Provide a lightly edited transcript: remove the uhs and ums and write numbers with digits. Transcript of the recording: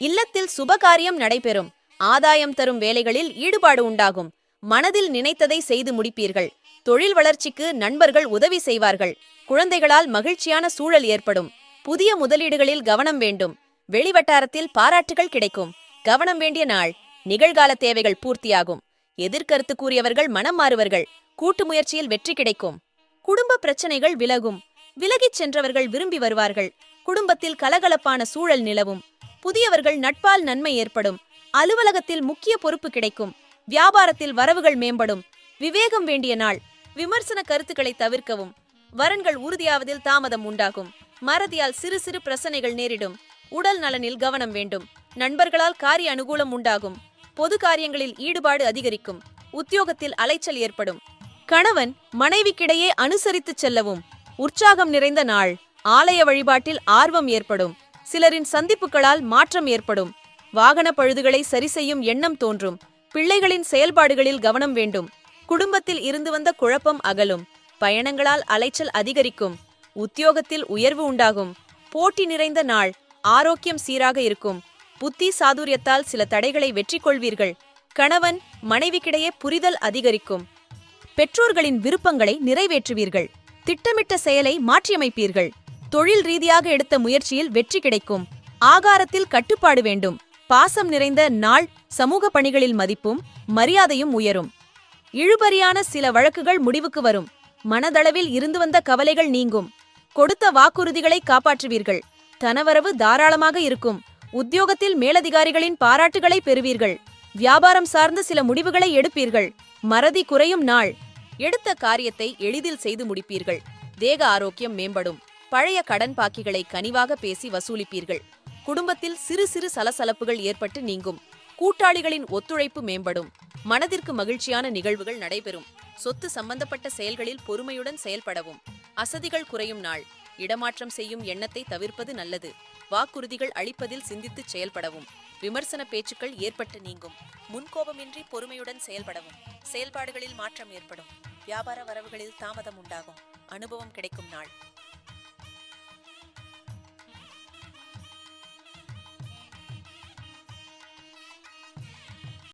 இல்லத்தில் சுபகாரியம் நடைபெறும். ஆதாயம் தரும் வேலைகளில் ஈடுபாடு உண்டாகும். மனதில் நினைத்ததை செய்து முடிப்பீர்கள். தொழில் வளர்ச்சிக்கு நண்பர்கள் உதவி செய்வார்கள். குழந்தைகளால் மகிழ்ச்சியான சூழல் ஏற்படும். புதிய முதலீடுகளில் கவனம் வேண்டும். வெளிவட்டாரத்தில் பாராட்டுகள் கிடைக்கும். கவனம் வேண்டிய நாள். நிகழ்கால தேவைகள் பூர்த்தியாகும். எதிர்கருத்து கூறியவர்கள் மனம் மாறுவர்கள். கூட்டு முயற்சியில் வெற்றி கிடைக்கும். குடும்ப பிரச்சனைகள் விலகும். விலகிச் சென்றவர்கள் விரும்பி வருவார்கள். குடும்பத்தில் கலகலப்பான சூழல் நிலவும். புதியவர்கள் நட்பால் நன்மை ஏற்படும். அலுவலகத்தில் முக்கிய பொறுப்பு கிடைக்கும். வியாபாரத்தில் வரவுகள் மேம்படும். விவேகம் வேண்டிய நாள். விமர்சன கருத்துக்களை தவிர்க்கவும். வரன்கள் உறுதியாவதில் தாமதம் உண்டாகும். மறதியால் சிறு சிறு பிரச்சனைகள் நேரிடும். உடல் நலனில் கவனம் வேண்டும். நண்பர்களால் காரிய அனுகூலம் உண்டாகும். பொது காரியங்களில் ஈடுபாடு அதிகரிக்கும். உத்தியோகத்தில் அலைச்சல் ஏற்படும். கணவன் மனைவிக்கிடையே அனுசரித்துச் செல்லவும். உற்சாகம் நிறைந்த நாள். ஆலய வழிபாட்டில் ஆர்வம் ஏற்படும். சிலரின் சந்திப்புகளால் மாற்றம் ஏற்படும். வாகன பழுதுகளை சரிசெய்யும் எண்ணம் தோன்றும். பிள்ளைகளின் செயல்பாடுகளில் கவனம் வேண்டும். குடும்பத்தில் இருந்து வந்த குழப்பம் அகலும். பயணங்களால் அலைச்சல் அதிகரிக்கும். உத்தியோகத்தில் உயர்வு உண்டாகும். போட்டி நிறைந்த நாள். ஆரோக்கியம் சீராக இருக்கும். புத்தி சாதுரியத்தால் சில தடைகளை வெற்றி கொள்வீர்கள். கணவன் மனைவிக்கிடையே புரிதல் அதிகரிக்கும். பெற்றோர்களின் விருப்பங்களை நிறைவேற்றுவீர்கள். திட்டமிட்ட செயலை மாற்றியமைப்பீர்கள். தொழில் ரீதியாக எடுத்த முயற்சியில் வெற்றி கிடைக்கும். ஆகாரத்தில் கட்டுப்பாடு வேண்டும். பாசம் நிறைந்த நாள். சமூக பணிகளில் மதிப்பும் மரியாதையும் உயரும். இழுபறியான சில வழக்குகள் முடிவுக்கு வரும். மனதளவில் இருந்து வந்த கவலைகள் நீங்கும். கொடுத்த வாக்குறுதிகளை காப்பாற்றுவீர்கள். தனவரவு தாராளமாக இருக்கும். உத்தியோகத்தில் மேலதிகாரிகளின் பாராட்டுகளை பெறுவீர்கள். வியாபாரம் சார்ந்த சில முடிவுகளை எடுப்பீர்கள். மறதி குறையும் நாள். எடுத்த காரியத்தை எளிதில் செய்து முடிப்பீர்கள். தேக ஆரோக்கியம் மேம்படும். பழைய கடன் பாக்கிகளை கனிவாக பேசி வசூலிப்பீர்கள். குடும்பத்தில் சிறு சிறு சலசலப்புகள் ஏற்பட்டு நீங்கும். கூட்டாளிகளின் ஒத்துழைப்பு மேம்படும். மனதிற்கு மகிழ்ச்சியான நிகழ்வுகள் நடைபெறும். சொத்து சம்பந்தப்பட்ட செயல்களில் பொறுமையுடன் செயல்படவும். அசதிகள் குறையும் நாள். இடமாற்றம் செய்யும் எண்ணத்தை தவிர்ப்பது நல்லது. வாக்குறுதிகள் அளிப்பதில் சிந்தித்துச் செயல்படவும். விமர்சன பேச்சுக்கள் ஏற்பட்டு நீங்கும். முன்கோபமின்றி பொறுமையுடன் செயல்படவும். செயல்பாடுகளில் மாற்றம் ஏற்படும். வியாபார வரவுகளில் தாமதம் உண்டாகும். அனுபவம் கிடைக்கும் நாள்.